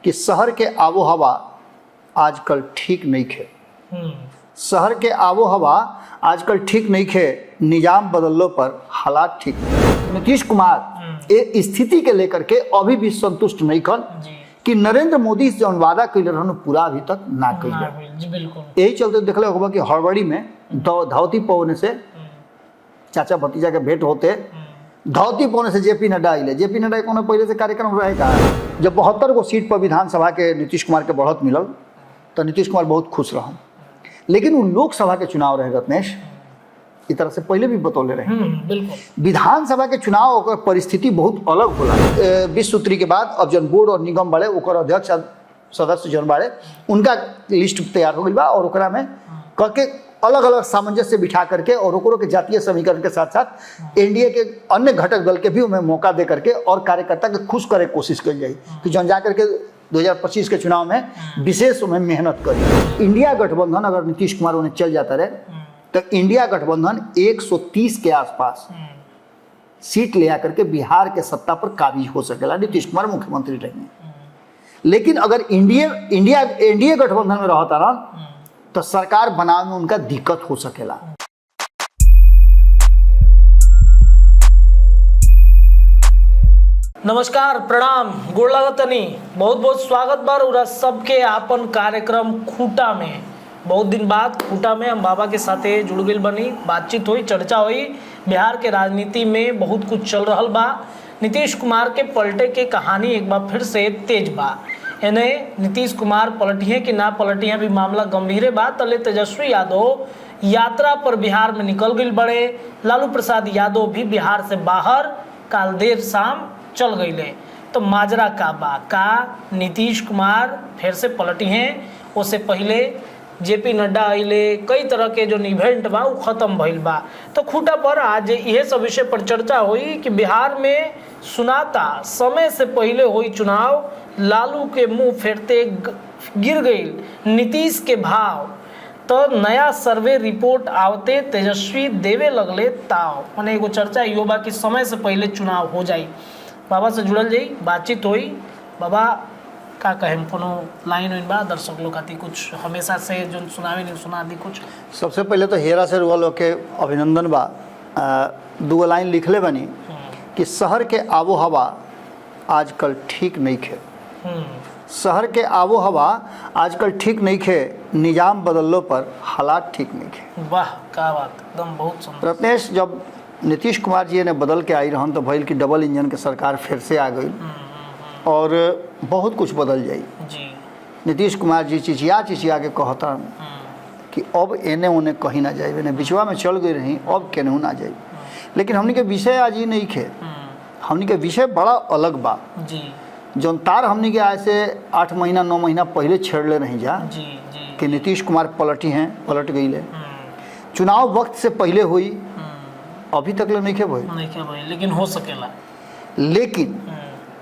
कि शहर के आबो हवा आजकल ठीक नहीं खे। शहर के आबो हवा आजकल ठीक नहीं खे, निजाम बदलने पर हालात ठीक नहीं। नीतीश कुमार ये स्थिति के लेकर के अभी भी संतुष्ट नहीं खन कि नरेंद्र मोदी से जौन वादा कैले रहन पूरा अभी तक ना कैले। यही चलते देखले होगा कि हड़बड़ी में धौती पवने से चाचा भतीजा के भेंट होते, धौती पवने से जेपी नड्डा आइले। जेपी नड्डा को पहले से कार्यक्रम रहेगा। जब 72 गो सीट पर विधानसभा के नीतीश कुमार के बढ़त मिलल तो नीतीश कुमार बहुत खुश रहन, लेकिन वो लोकसभा के चुनाव रहे रत्नेश, इस तरह से पहले भी बतौले रहे। विधानसभा के चुनाव और परिस्थिति बहुत अलग होला। 20 सूत्री के बाद अब जन बोर्ड और निगम बड़े ओकर अध्यक्ष सदस्य जन बाड़े उनका लिस्ट तैयार हो गई बा और ओकरा में करके अलग अलग सामंजस्य बिठा करके और ओकरों के जातीय समीकरण के साथ साथ एनडीए के अन्य घटक दल के भी उन्हें मौका दे करके और कार्यकर्ता के खुश करे कोशिश की जाए कि जौन जा करके 2025 के चुनाव में विशेष उन्हें मेहनत करी। इंडिया गठबंधन अगर नीतीश कुमार उन्हें चल जाता रहे तो इंडिया गठबंधन 130 के आसपास सीट ले आकर के बिहार के सत्ता पर काबिज हो सकेला, नीतीश कुमार मुख्यमंत्री रहेंगे। लेकिन अगर एनडीए गठबंधन में रहता ना तो सरकार बनाने में उनका दिक्कत हो सकेला। नमस्कार, प्रणाम, गोड़ लागतनी, बहुत बहुत स्वागत बार उरा सबके आपन कार्यक्रम खूटा में। बहुत दिन बाद खूटा में हम बाबा के साथे जुड़ गई बनी, बातचीत हुई, चर्चा हुई। बिहार के राजनीति में बहुत कुछ चल रहा बा। नीतीश कुमार के पलटे के कहानी एक बार फिर से तेज बा। इन्हें नीतीश कुमार पलटिए कि ना पलटिए भी मामला गंभीर बा। तले तेजस्वी यादव यात्रा पर बिहार में निकल गई बड़े। लालू प्रसाद यादव भी बिहार से बाहर काल देर शाम चल गई। तो माजरा का बा का नीतीश कुमार फिर से पलटी हैं। उससे पहले जेपी नड्डा आइले, कई तरह के जो इवेंट बा वो खत्म भइल बा। तो खूटा पर आज यह सब विषय पर चर्चा हुई कि बिहार में सुनाता समय से पहले हुई चुनाव, लालू के मुंह फेरते गिर गई नीतीश के भाव। तो नया सर्वे रिपोर्ट आवते तेजस्वी देवे लगले ताव। मैंने एगो चर्चा यो बा कि समय से पहले चुनाव हो जाए। बाबा से जुड़ल जाई, बातचीत हुई। बाबा का कहें, कोनो लाइन वाइन बा दर्शक लोग खातिर कुछ हमेशा से जो सुनावे नहीं सुना दी कुछ? सबसे पहले तो हेरा से रुआ लोग के अभिनंदन बा। दो लाइन लिखले बनी कि शहर के आबो हवा आजकल ठीक नहीं खे। शहर के आबो हवा आजकल ठीक नहीं खे, निजाम बदलने पर हालात ठीक नहीं खे। वाह, क्या बात, एकदम बहुत सुंदर। रत्नेश, जब नीतीश कुमार जी ने बदल के आई रहन तो भइल की डबल इंजन के सरकार फिर से आ गई और बहुत कुछ बदल जाई जी। नीतीश कुमार जी चिचिया के कहता कि अब एने ओने कहीं ना जाए, ने बिचवा में चल गई रही, अब केनहू ना जाए। लेकिन हमनी के विषय आज ही नहीं खे, हमनी के विषय बड़ा अलग बा जी। जौन तार हमनी के आज से 8 महीना 9 महीना पहले छेड़ले नहीं जा जी, जी। कि नीतीश कुमार पलटी हैं, पलट गई ले। चुनाव वक्त से पहले हुई, अभी तक ले नहीं खे भाई, लेकिन हो सकेला। लेकिन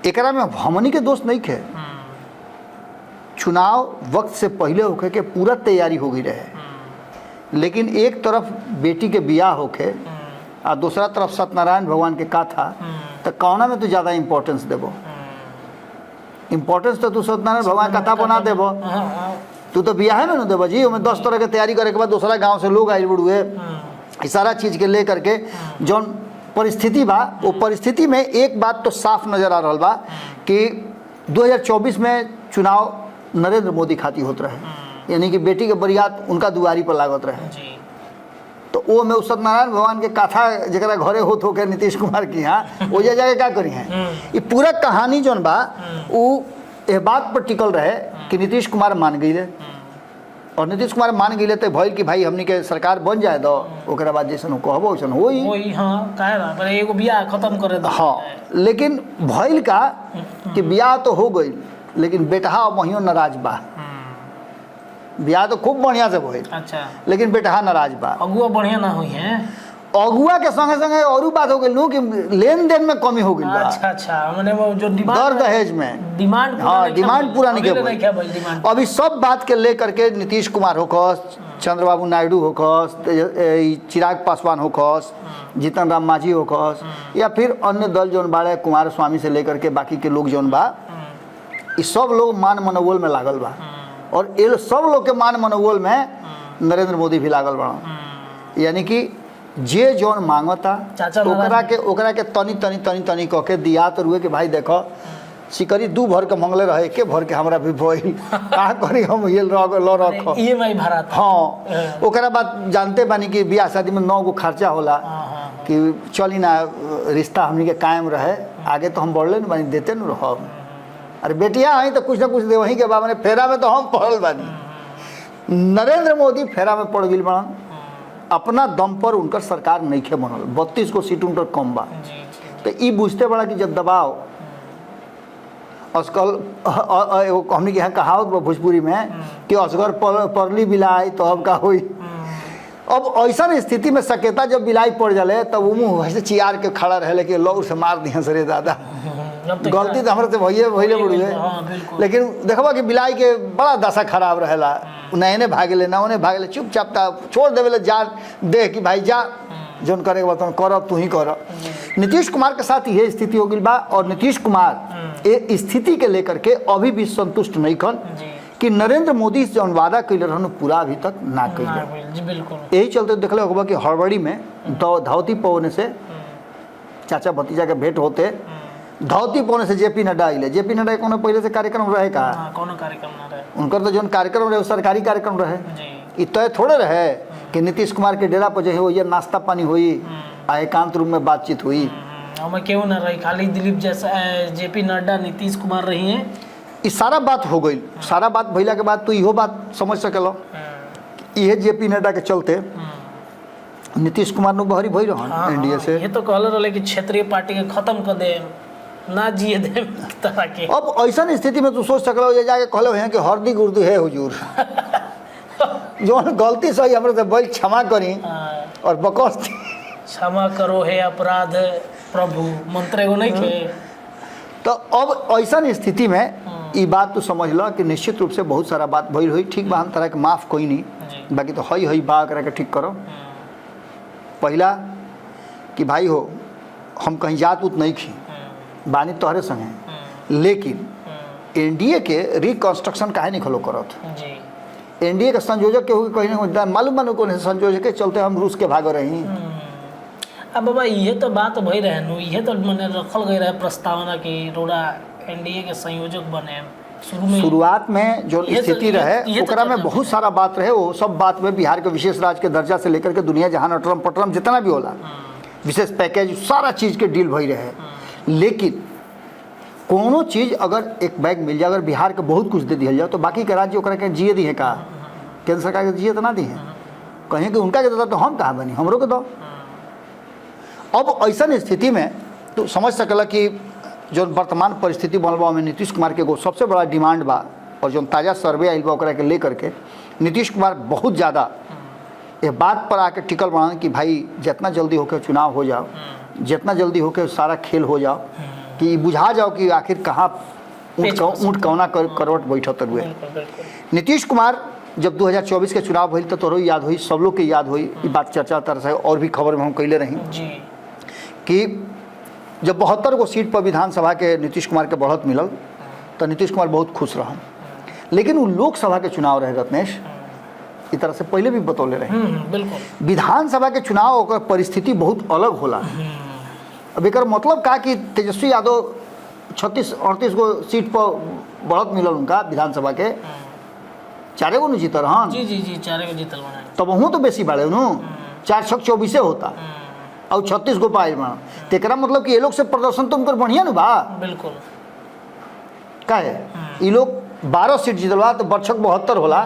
एकरा में हमनी के दोस्त नहीं खे। चुनाव वक्त से पहले होके के पूरा तैयारी हो गई रहे, लेकिन एक तरफ बेटी के बियाह होके और दूसरा तरफ सत्यनारायण भगवान के कथा, तो कौना में तो ज़्यादा इम्पोर्टेंस देबो? इम्पोर्टेंस तो तू सत्यनारायण भगवान कथा बना देबो, तू तो बियाह में न देबो जी। उनमें 10 तरह के तैयारी करे के बाद दूसरा गाँव से लोग आए बुढ़ुए, सारा चीज़ के ले करके जौन परिस्थिति बा, वो परिस्थिति में एक बात तो साफ नजर आ रहा बा कि 2024 में चुनाव नरेंद्र मोदी खाती होत रहे, यानी कि बेटी के बरियात उनका दुआरी पर लागत रहे जी। तो वो में सत्यनारायण भगवान के कथा जरा घरे होत हो के नीतीश कुमार की यहाँ वो जाके क्या करी है। ये पूरा कहानी जौन बा वो ये बात पर टिकल रहे कि नीतीश कुमार मान गई ले, और नीतीश कुमार मान गई तो भइल कि भाई हमनी के सरकार बन जाए दो, ओकरा बाद जैसन कहबो वैसन होई। हां, काहे बा पर एगो बियाह खत्म करे दो। हां, लेकिन भइल का कि बियाह तो हो गई, लेकिन बेटहा महियो नाराज बा। बियाह तो खूब बढ़िया से भइल, अच्छा, लेकिन बेटहा नाराज बा। अगुआ बढ़िया ना हुई है, अगुआ के संगे संगे और बात हो गई नु कि लेन देन में कमी हो गई बा। अच्छा, माने वो जो डिमांड दर दहेज में डिमांड, हाँ, डिमांड पूरा नहीं किया। अभी सब बात के लेकर के Nitish Kumar hocus, Chandrababu Naidu hocus, Chirag Paswan hocus, Jitan Ram Manjhi hocus, या फिर अन्य दल जौन बाड़े कुमार स्वामी से लेकर के बाकी के लोग जौन बा ये सब लोग मान मनोबल में लागल बा और ये सब लोग के मान मनोबल में नरेंद्र मोदी भी लागल बा। यानी कि जे जौन मांगता चाचा ओकरा के तनी तनी तनी तनी कह के दिया तो रुए कि भाई देखो सिकरी 2 भर के मंगले रहे के भर के हमरा भी भइल का करी हम ये रख ईएमआई भरा था। हाँ ओकरा बाद जानते बानी कि बियाह शादी में 9 गो खर्चा होला कि चली ना रिश्ता हमनी के कायम रहे आगे तो हम बढ़ले न बानी देते न रह। अरे बेटिया आई तो कुछ ना कुछ दे वहीं के बाबा ने फेरा में तो हम पड़ल बानी। नरेंद्र मोदी फेरा में पड़ गई बड़न अपना दम पर उनकर सरकार नहीं खे बनल 32 को सीट उनकर कम बा। तो ई बुझते बड़ा कि जब दबाव असकल हमने के यहाँ कहावत बा भोजपुरी में कि असगर परली बिलाई तो अब का हुई। अब ऐसा स्थिति में सकेता जब बिलाई पड़ जाले तब वो मुँह वैसे चियार के खड़ा रहे लेकिन लौर से मार दिया सरे दादा गलती तो हमारे से भैले बुढ़े। लेकिन देखबा कि बिलाई के बड़ा दशा खराब रहेला नए भागेले ना उन्हें भागेले चुपचाप छोड़ देवे जा दे कि भाई जा जोन करे बता कर तू ही कर। नीतीश कुमार के साथ ये स्थिति हो गई बा और नीतीश कुमार ये स्थिति के लेकर के अभी भी संतुष्ट नहीं खन कि नरेंद्र मोदी से जौन वादा कैले रहन पूरा अभी तक ना कैले। यही चलते देखले होगा कि हड़बड़ी में धावती पवने से चाचा भतीजा के भेंट होते धावती पवने से जेपी नड्डा आइले। जेपी नड्डा कोनो पहले से कार्यक्रम रहे का कोनो कार्यक्रम ना रहे उनकर तो जौन कार्यक्रम रहे सरकारी कार्यक्रम रहे इ तय थोड़े रहे कि नीतीश कुमार के डेरा पर जो है ये नाश्ता पानी हुई आ एकांत रूम में बातचीत हुई। हमें क्यों ना रही खाली दिलीप जैसा जेपी नड्डा नीतीश कुमार रही हैं ये सारा बात हो गई। सारा बात भैला के बाद तो इहो बात समझ सकल ये जेपी नड्डा के चलते नीतीश कुमार नु बहरी भई रहन एनडीए से। ये तो कहल रहे कि क्षेत्रीय पार्टी के खत्म कर दे ना जिए दे तरह के। अब ऐसा स्थिति में तू सोच सकल ये जाके कहलो है कि हरदी गुर्दी है हुजूर जो गलती सही हमरे से बोल क्षमा करी और बकस क्षमा करो है अपराध प्रभु मंत्र एगो नहीं खे। तो अब ऐसा स्थिति में ये बात तो समझ लो कि निश्चित रूप से बहुत सारा बात भइल हुई ठीक बा हम तरह के माफ़ कोई नहीं बाकी तो हई बा करा के ठीक करो। पहला कि भाई हो हम कहीं जात उत नहीं खी बानी तोहरे संगे लेकिन एनडीए के रिकंस्ट्रक्शन काहे नहीं खलो करत। एनडीए के संयोजक के कहीं ना मालूम कौन संयोजक के चलते हम रूस के भाग रही। अब बाबा ये तो बात भई रहे नु ये तो मैंने रखल गई रहे प्रस्तावना कि रोड़ा एनडीए के संयोजक बने शुरुआत में जो स्थिति रहे ओकरा में बहुत सारा बात रहे वो सब बात में बिहार के विशेष राज्य के दर्जा से लेकर के दुनिया जहां अटरम पटरम जितना भी होला विशेष पैकेज सारा चीज़ के डील भई रहे। लेकिन कोनो चीज़ अगर एक बैग मिल जाए अगर बिहार के बहुत कुछ दे दिया जाए तो बाकी के राज्य ओकरा के जिए दी है का केंद्र सरकार के जिए तो ना दी है कहीं कि उनका के देता तो हम कहाँ बनी हमरों के दो। अब ऐसा स्थिति में तो समझ सकला कि जो वर्तमान परिस्थिति बनल बा में नीतीश कुमार के एगो सबसे बड़ा डिमांड बा और जो ताज़ा सर्वे आइल बा ओकरा के लेकर के नीतीश कुमार बहुत ज़्यादा ये बात पर आके टिकल बनान कि भाई जितना जल्दी होकर चुनाव हो जाओ जितना जल्दी होकर सारा खेल हो जाओ कि बुझा जाओ कि आखिर कहाँ ऊँट कौना करवट बैठत हुए। नीतीश कुमार जब 2024 के चुनाव भइल तो तोरो याद हुई सब लोग के याद हुई ये बात चर्चा तरह से और भी खबर में हम कैले रही कि जब 72 को सीट पर विधानसभा के नीतीश कुमार के बढ़त मिलल तो नीतीश कुमार बहुत खुश रहा। लेकिन वो लोकसभा के चुनाव रहे रत्नेश इस तरह से पहले भी बतौले रहे बिल्कुल विधानसभा के चुनाव ओकर परिस्थिति बहुत अलग होला। अब एक मतलब का कि तेजस्वी यादव 36-38 को सीट पर बढ़त मिलल उनका विधानसभा के 4 गो जीत रहन जी 4 गो जीतल बना तब वहाँ तो बेसी बाड़े नु 4-24 होता और 36 गो पाइल बना तेकरा मतलब कि ये लोग से प्रदर्शन तो उनकर बढ़िया न बा बिल्कुल का है ये लोग 12 सीट जीतल बा तो बरछक 72 होला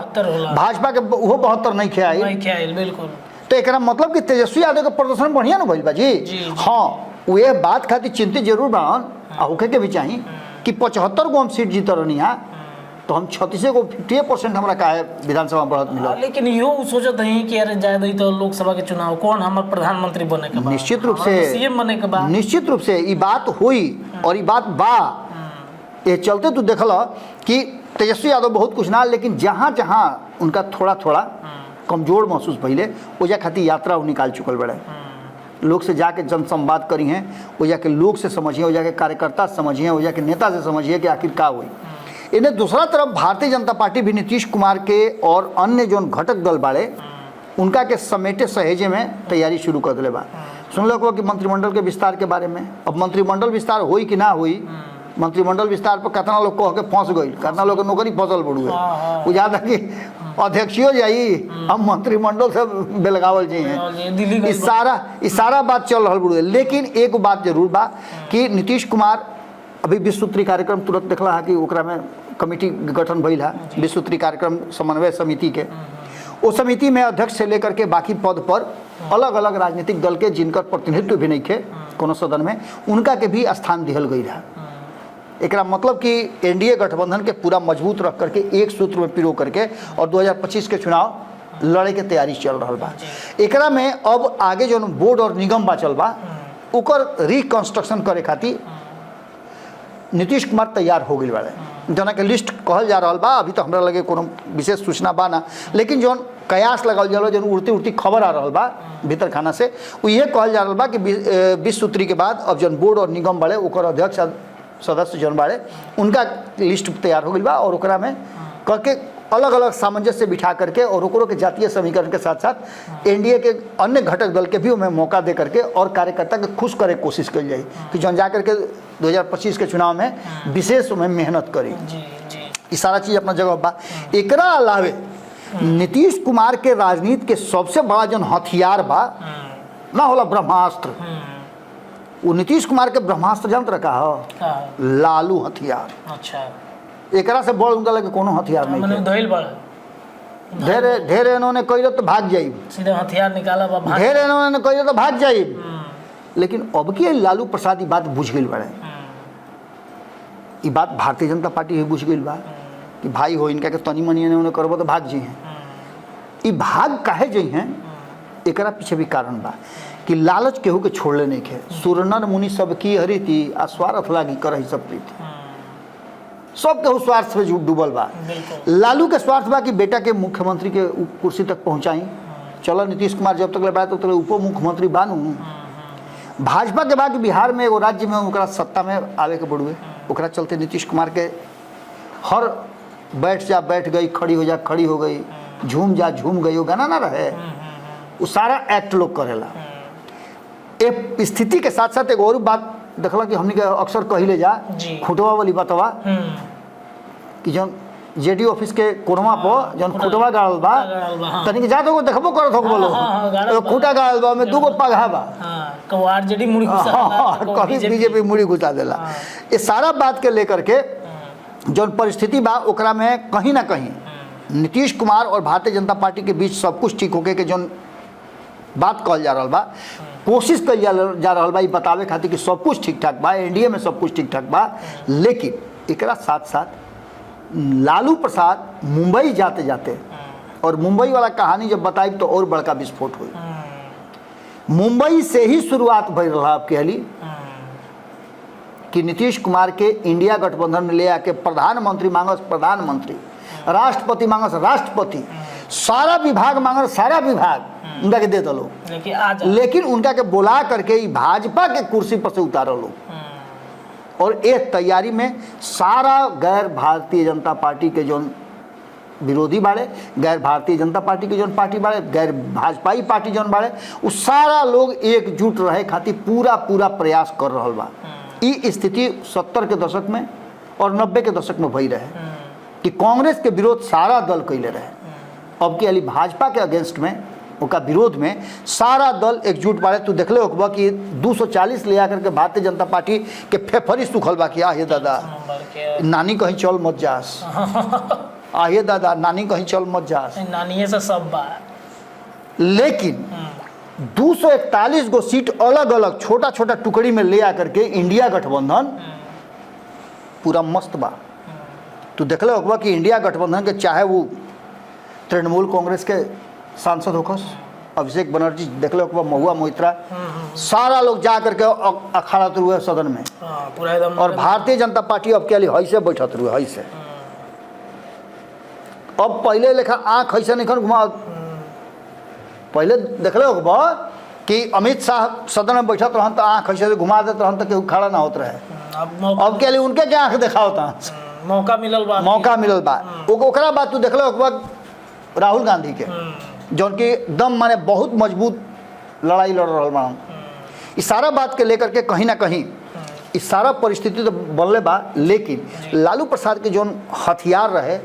भाजपा के वो 72 नहीं खेआई बिल्कुल तो एकरा मतलब कि तेजस्वी यादव के प्रदर्शन बढ़िया न भइल बा जी हाँ वे बात खातिर चिंतित जरूर बान आ होके के भी चाहिए कि 75 गो हम सीट जीत रहनी है तो हम 36 को 50% हमरा का है विधानसभा में बढ़त मिला। लेकिन यो सोचत है कि अरे जाए दी तो लोकसभा के चुनाव कौन हमार प्रधानमंत्री बने के बा निश्चित रूप से सीएम बने के बा निश्चित रूप से ये बात हुई और ये बात बा ये चलते तू देखल कि तेजस्वी यादव बहुत कुछ ना लेकिन जहाँ जहाँ उनका थोड़ा थोड़ा कमजोर महसूस भइले ओजा खातिर यात्रा वो निकाल चुकल बड़े लोग से जाके जनसंवाद करी हैं वो जाके लोग से समझिए वो जाके कार्यकर्ता से समझिए वो जाके नेता से समझिए कि आखिर का हुई। इन्हें दूसरा तरफ भारतीय जनता पार्टी भी नीतीश कुमार के और अन्य जो घटक दल बाड़े उनका के समेटे सहेजे में तैयारी शुरू कर दिले बा। सुन लो कि मंत्रिमंडल के विस्तार के बारे में, अब मंत्रिमंडल विस्तार होई कि ना होई, मंत्रिमंडल विस्तार पर कितना लोग कह के फंस गई, कितना लोग नौकरी फंसल पड़ुए, बुझाता कि अध्यक्षियो जाई हम मंत्रिमंडल से बेलगावल जाइए, इस सारा बात चल रहा बुढ़े। लेकिन एक बात जरूर बा कि नीतीश कुमार अभी विश्व सूत्री कार्यक्रम तुरंत देखला है कि ओकरा में कमेटी गठन भइल है, विश्व सूत्री कार्यक्रम समन्वय समिति के। उस समिति में अध्यक्ष से लेकर के बाकी पद पर अलग अलग राजनीतिक दल के जिनकर प्रतिनिधित्व भी नहीं थे कोनो सदन में, उनका के भी स्थान दिहल गई रहा। एकरा मतलब कि एनडीए गठबंधन के पूरा मजबूत रख करके एक सूत्र में पिरो करके और 2025 के चुनाव लड़े के तैयारी चल रहा बा। एकरा में अब आगे जो बोर्ड और निगम बाचल बा ओकर रिकंस्ट्रक्शन करे खातिर नीतीश कुमार तैयार हो गई बाड़े, जना के लिस्ट कहल जा रहा बा। अभी तो हमरा लगे कोनो विशेष सूचना बा ना, लेकिन जो कयास लगाल जा रहा, जो उड़ती उड़ती खबर आ रहा बा भीतर खाना से, वो ये कहल जा रहा बा कि विश्व सूत्री के बाद अब जन बोर्ड और निगम बाड़े ओकर अध्यक्ष सदस्य जन बाड़े उनका लिस्ट तैयार हो गई बा और ओकरा में करके अलग अलग सामंजस्य बिठा करके और ओकरों के जातीय समीकरण के साथ साथ एनडीए के अन्य घटक दल के भी उन्हें मौका दे करके और कार्यकर्ता के खुश करे कोशिश की जाए कि जन जा करके 2025 के चुनाव में विशेष में मेहनत करी। ये सारा चीज़ अपना जगह बा। एकरा अलावे नीतीश कुमार के राजनीति के सबसे बड़ा जन हथियार बा ना होला ब्रह्मास्त्र। वो नीतीश कुमार के ब्रह्मास्त्र यंत्र का हो लालू हथियार। अच्छा, एकरा से बड़ उनका लगे कोनो हथियार नहीं है। धइल बड़ ढेर इन्होंने कही तो भाग जाई, सीधे हथियार निकाला बा, ढेर इन्होंने कही तो भाग जाई। लेकिन अब की लालू प्रसाद बात बुझ गई बड़े, ये बात भारतीय जनता पार्टी भी बुझ गई बा कि भाई हो इनका के तनी मनी इन्होंने करबो तो भाग जाई हैं। ये भाग काहे जाई हैं, एकरा पीछे भी कारण बा कि लालच केहू के छोड़ले नहीं खे। सुरनर मुनि सब की हरीति आ स्वार्थ लागी करही सब प्रीति, सब केहू स्वार्थ से डूबल बा। लालू के स्वार्थ बा कि बेटा के मुख्यमंत्री के कुर्सी तक पहुंचाई, चलो नीतीश कुमार जब तक ले तब तक उप मुख्यमंत्री बानू। भाजपा के बाद बिहार में एगो राज्य में ओकरा सत्ता में आवे के बड़ुए, ओकरा चलते नीतीश कुमार के हर बैठ जा बैठ गई, खड़ी हो जा खड़ी हो गई, झूम जा झूम गई, वो गाना ना रहे, वो सारा एक्ट लोग करेला। एक स्थिति के साथ साथ एक और बात देखला कि हमने के अक्सर कहिले जा खुटवा वाली बातवा कि जन जेडी ऑफिस के कोरमा पर जन खुटवा गाड़ल बा तनी के जा तो देखबो करत हो बोलो तो खुटा गाड़ल बा में दूगो पगहा बा, कभी आरजेडी मुड़ी घुसा देला, कभी बीजेपी मुड़ी घुसा देला। ये सारा बात के लेकर के जन परिस्थिति बा ओकरा में कहीं ना कहीं नीतीश कुमार और भारतीय जनता पार्टी के बीच सब कुछ ठीक होके के जन बात कहल जा रहा बा, कोशिश कल जा रहा बा बतावे खातिर कि सब कुछ ठीक ठाक बा, एनडीए में सब कुछ ठीक ठाक बा। लेकिन एकरा साथ साथ लालू प्रसाद मुंबई जाते जाते और मुंबई वाला कहानी जब बताई तो और बड़का विस्फोट हुई। मुंबई से ही शुरुआत भई रहा आप कहली कि नीतीश कुमार के इंडिया गठबंधन में ले आके प्रधानमंत्री मांगस प्रधानमंत्री, राष्ट्रपति मांगस राष्ट्रपति, सारा विभाग मांगस सारा विभाग उनका के दे दलो, लेकिन उनका के बुला करके भाजपा के कुर्सी पर से उतार लो। और एक तैयारी में सारा गैर भारतीय जनता पार्टी के जो विरोधी बाड़े, गैर भारतीय जनता पार्टी के जौन पार्टी बाड़े, गैर भाजपाई पार्टी जौन बाड़े, वो सारा लोग एकजुट रहे खातिर पूरा पूरा प्रयास कर रहा बा। ई स्थिति 70 के दशक में और 90 के दशक में भई रहे कि कांग्रेस के विरोध सारा दल कैले रहे। अब की अली भाजपा के अगेंस्ट में उनका विरोध में सारा दल एकजुट बाड़े। तू देखले होगा कि 240 ले आकर के भारतीय जनता पार्टी के फेफरी सुखल बा कि आहे दादा नानी कहीं चल मत जास, आहे दादा नानी कहीं चल मत जास, नानी से सब बा। लेकिन 241 गो सीट अलग अलग छोटा छोटा टुकड़ी में ले आकर के इंडिया गठबंधन पूरा मस्त बा। तू देखले होगा कि इंडिया गठबंधन के चाहे वो तृणमूल कांग्रेस के सांसद होकस अभिषेक बनर्जी, देखले होगा महुआ मोइत्रा, सारा लोग जा करके अखाड़ा हुए सदन में पूरा एकदम। और भारतीय जनता पार्टी अब के लिए हई से बैठत हुए हई से। अब पहले लेखा आँख ऐसे नहीं घुमा, पहले देखले होगा कि अमित शाह सदन में बैठत रहन तो आँख ऐसे घुमा देते रहन तो केहू खड़ा ना होते रहे। अब के लिए उनके क्या आँख देखा होता मौका मिलल बा ओकरा बाद तू देखलो एक बार राहुल गांधी के जौन की एकदम माने बहुत मजबूत लड़ाई लड़ रहा बा। इस सारा बात के लेकर के कहीं ना कहीं इस सारा परिस्थिति तो बनले बा, लेकिन लालू प्रसाद के जौन हथियार रहे,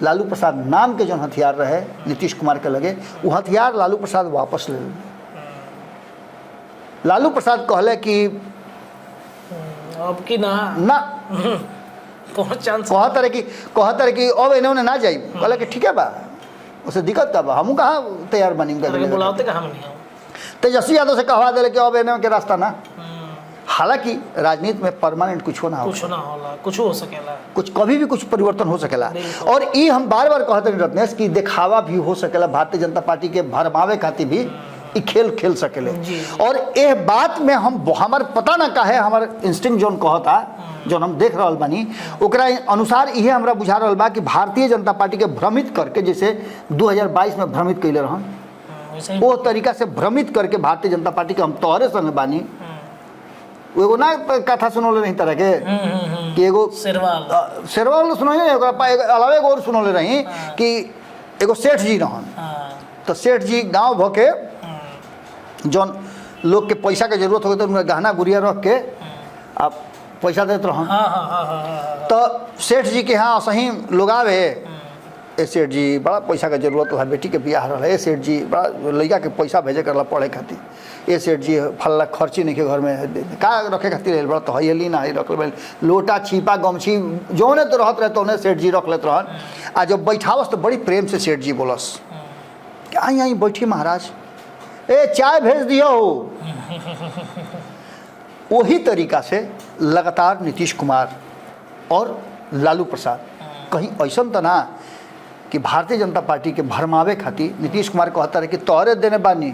लालू प्रसाद नाम के जौन हथियार रहे नीतीश कुमार के लगे, वो हथियार लालू प्रसाद वापस ले लें। लालू प्रसाद कहले कि अब की ना कौन चांस कहतर कि अब इन्होंने ना जाई, कहले कि ठीक है बा, उसे दिक्कत का बा, हमू कहाँ तैयार बनी बुलाते कहाँ नहीं तेजस्वी यादव से कहवा दिले कि अब इन्हों के रास्ता ना। हालांकि राजनीति में परमानेंट कुछ होला, कुछ हो सकेला, कुछ कभी भी कुछ परिवर्तन हो सकेला। और ये हम बार बार कहते हैं रत्नेश की दिखावा भी हो सकेला, भारतीय जनता पार्टी के भरमावे खातिर भी ई खेल सकेले। और ये बात में हमार पता ना काहे हमार इंस्टिंक्ट जोन कहता जो हम देख रहा बानी ओकरा अनुसार ये हमरा बुझा रहा बा कि भारतीय जनता पार्टी के भ्रमित करके, जैसे 2022 में भ्रमित कैले रहन, वो तरीका से भ्रमित करके भारतीय जनता पार्टी के हम तोहरे संग बानी। एगो ना कथा सुनौले नहीं तरह के कि एगो शेरवाल सुनौले, अलावे एगो और सुनौले रही कि एगो सेठ जी रहन, तो सेठ जी गांव भके जौन लोग के पैसा के जरूरत हो तो उनका गहना गुड़िया रख के आप पैसा देते रहन। तो सेठ जी के यहाँ सही लोग आवे, ए सेठ जी बड़ा पैसा के जरूरत है, बेटी के बियाह रहा है, सेठ जी बड़ा लड़का के पैसा भेजे करला पढ़े खातिर, ए सेठ जी फल्ला खर्ची नहीं के घर में का रखे खातिर बड़ा तो हयली ना रख लोटा छिपा गमछी जौने तो रहत रहे तो सेठ जी रख लेते रहन। आ जब बैठावस तो बड़ी प्रेम से सेठ जी बोलस कि आई आई बैठी महाराज, ए चाय भेज दियो। वही तरीका से लगातार नीतीश कुमार और लालू प्रसाद कहीं ऐसा तो ना कि भारतीय जनता पार्टी के भरमावे खातिर नीतीश कुमार कहता रहे कि तोहरे देने बानी,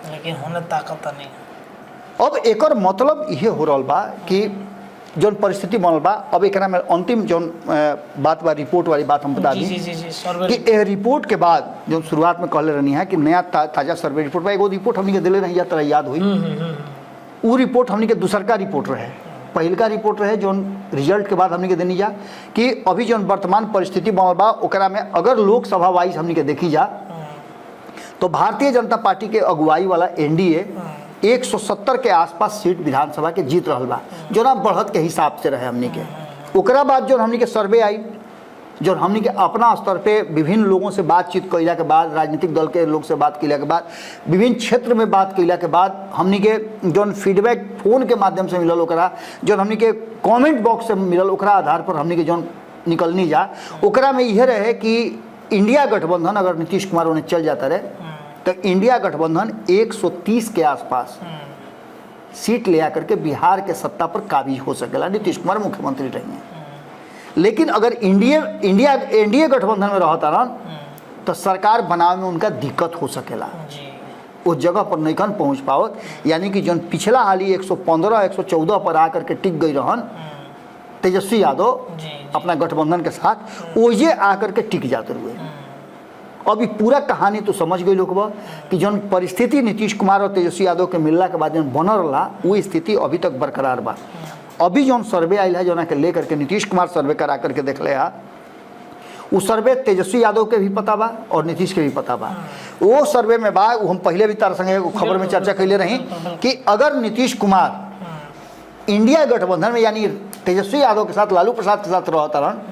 लेकिन होने ताकत नहीं। अब एक मतलब ये हो रहा बा कि जौन परिस्थिति बनल बा, अब एक में अंतिम जौन बात बा रिपोर्ट वाली बात हम बता दी कि ए रिपोर्ट के बाद जो शुरुआत में कहले रहनी है कि नया ताजा सर्वे रिपोर्ट बा, एगो रिपोर्ट हमनी के दिले रही या तरह याद हुई, वो रिपोर्ट हमनी के दूसरका रिपोर्ट रहे, पहलका रिपोर्ट रहे जो रिजल्ट के बाद हमनी के देनी जा कि अभी जो वर्तमान परिस्थिति बनल बा ओकरा में अगर लोकसभा वाइज हमनी के देखी जा तो भारतीय जनता पार्टी के अगुवाई वाला एनडीए 170 के आसपास सीट विधानसभा के जीत रहा बा, जो ना बढ़त के हिसाब से रहे हमनी के। ओकरा बाद जो हमनी के सर्वे आई, जो हमनी के अपना स्तर पे विभिन्न लोगों से बातचीत कैला के बाद, राजनीतिक दल के लोग से बात कैला के बाद, विभिन्न क्षेत्र में बात कैला के बाद हमनी के जौन फीडबैक फोन के माध्यम से मिलल, ओकरा जो हमनी के कमेंट बॉक्स से मिलल, ओकरा आधार पर हमनी के जौन निकलनी जा ओकरा में यह रहे कि इंडिया गठबंधन अगर नीतीश कुमार उन्हें चल जाता रहे तो इंडिया गठबंधन 130 के आसपास सीट ले आकर के बिहार के सत्ता पर काबिज हो सकेला, नीतीश कुमार मुख्यमंत्री रहेंगे। लेकिन अगर एनडीए गठबंधन में रहता रहा तो सरकार बनावे में उनका दिक्कत हो सकेला, उस जगह पर नहीं कन पहुँच पावत। यानी कि जो पिछला हाली 115-114 पर आकर के टिक गई रहन तेजस्वी यादव अपना गठबंधन के साथ, ओजे आकर के टिक जाते हुए। अभी पूरा कहानी तो समझ गई लोग कि जौन परिस्थिति नीतीश कुमार और तेजस्वी यादव के मिलला के बाद जौन बनल रहा वो स्थिति अभी तक बरकरार बा। अभी जौन सर्वे आयल है जो के लेकर के नीतीश कुमार सर्वे करा करके देख ले वो सर्वे तेजस्वी यादव के भी पता बा और नीतीश के भी पता बा। वो सर्वे में बा, वो हम पहले भी तार संगे खबर में चर्चा कैले रही कि अगर नीतीश कुमार इंडिया गठबंधन में यानी तेजस्वी यादव के साथ लालू प्रसाद के साथ रहता रहन,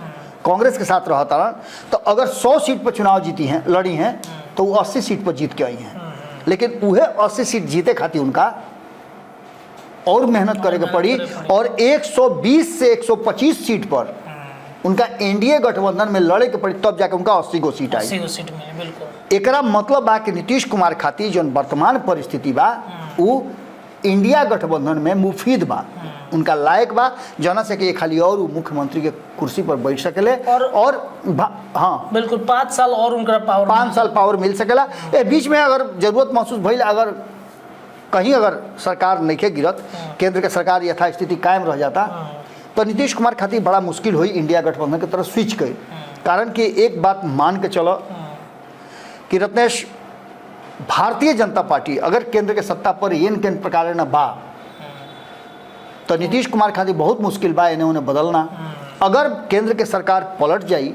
कांग्रेस के साथ रहता रहन, तो अगर 100 सीट पर चुनाव जीती हैं लड़ी हैं तो वो 80 सीट पर जीत के आई हैं। लेकिन वह 80 सीट जीते खातिर उनका और मेहनत करे के पड़ी और 120 से 125 सीट पर उनका एनडीए गठबंधन में लड़े के पड़ी, तब जाके उनका 80 गो सीट आई। 80 गो सीट मिली, बिल्कुल। एकरा मतलब बा कि नीतीश कुमार खातिर जो वर्तमान परिस्थिति बा वो इंडिया गठबंधन में मुफीद बा, उनका लायक बा, जना से कि खाली और मुख्यमंत्री के कुर्सी पर बैठ सकेले और हाँ बिल्कुल 5 साल और उनका पावर 5 साल पावर मिल सकेला। ए बीच में अगर जरूरत महसूस भइल, अगर कहीं अगर सरकार नहीं के गिरत, केंद्र के सरकार यथास्थिति कायम रह जाता तो नीतीश कुमार खातिर बड़ा मुश्किल हुई इंडिया गठबंधन की तरफ स्विच कर। कारण कि एक बात मान के चलो कि रत्नेश, भारतीय जनता पार्टी अगर केंद्र के सत्ता पर येन केन प्रकार न बा तो नीतीश कुमार खातिर बहुत मुश्किल बा इन्हें उन्हें बदलना। अगर केंद्र के सरकार पलट जाई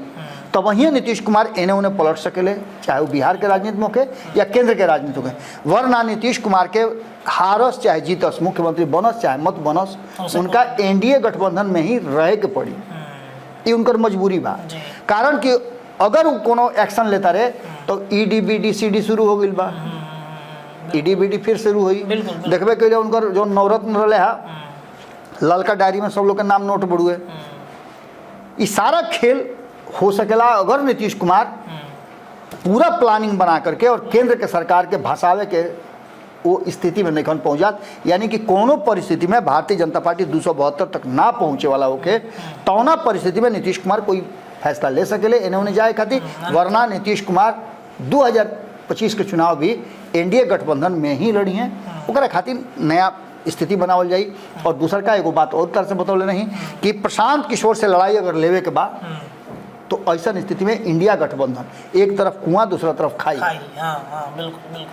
तो वहीं नीतीश कुमार इन्हें उन्हें पलट सकेले, चाहे वो बिहार के राजनीति में होके या केंद्र के राजनीति में होके। वरना नीतीश कुमार के हारस चाहे जीतस, मुख्यमंत्री बनस चाहे मत बनस, उनका एनडीए गठबंधन में ही रह के पड़ी। ये उनकर मजबूरी बा। कारण कि अगर वो कोनो एक्शन लेता रहे तो ED-BD-CD शुरू हो गई बा। ED-BD फिर शुरू हुई। देखबे के लिए उनकर जो नवरत्न रहे है, ललका डायरी में सब लोग के नाम नोट बढ़ुए। ये सारा खेल हो सकेला अगर नीतीश कुमार पूरा प्लानिंग बना करके और केंद्र के सरकार के भसावे के वो स्थिति में नहीं पहुँच जात। यानी कि कोनो परिस्थिति में भारतीय जनता पार्टी 272 तक ना पहुँचे वाला होके तौना परिस्थिति में नीतीश कुमार कोई फैसला ले सकेले इन्हें उन्हें जाए खातिर। वरना नीतीश कुमार 2025 के चुनाव भी एनडीए गठबंधन में ही लड़ी हैं। ओकरा खातिर नया स्थिति बनावल जाई। और दूसर का एगो बात और तरह से बतौले नहीं कि प्रशांत किशोर से लड़ाई अगर लेवे के बाद तो ऐसा स्थिति में इंडिया गठबंधन एक तरफ कुआं दूसरा तरफ खाई। बिल्कुल।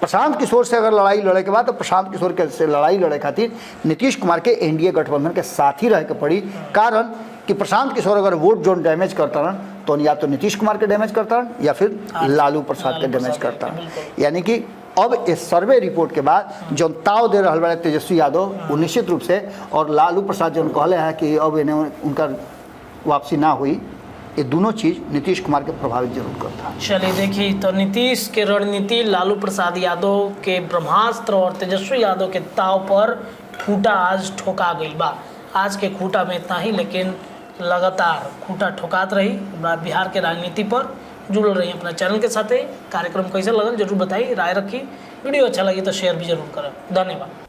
प्रशांत किशोर से अगर लड़ाई लड़े के बाद तो प्रशांत किशोर के से लड़ाई लड़े खातिर नीतीश कुमार के एनडीए गठबंधन के साथ ही रह के पड़ी। कारण कि प्रशांत किशोर अगर वोट जोन डैमेज करता रहा तो या तो नीतीश कुमार के डैमेज करता रहा या फिर लालू प्रसाद के डैमेज करता रहा। यानी कि अब इस सर्वे रिपोर्ट के बाद जो ताव दे रहा बड़े तेजस्वी यादव वो निश्चित रूप से, और लालू प्रसाद जो कहले हैं कि अब इन्हें उनका वापसी ना हुई, ये दोनों चीज़ नीतीश कुमार के प्रभावित जरूर करता है। चलिए देखिए, तो नीतीश के रणनीति, लालू प्रसाद यादव के ब्रह्मास्त्र और तेजस्वी यादव के ताव पर खूंटा आज ठोका गई बा। आज के खूंटा में इतना ही, लेकिन लगातार खूंटा ठोकात रही बिहार के राजनीति पर। जुड़ रही अपना चैनल के साथ। कार्यक्रम कैसे लगल जरूर बताइए, राय रखी। वीडियो अच्छा लगी तो शेयर भी जरूर करें। धन्यवाद।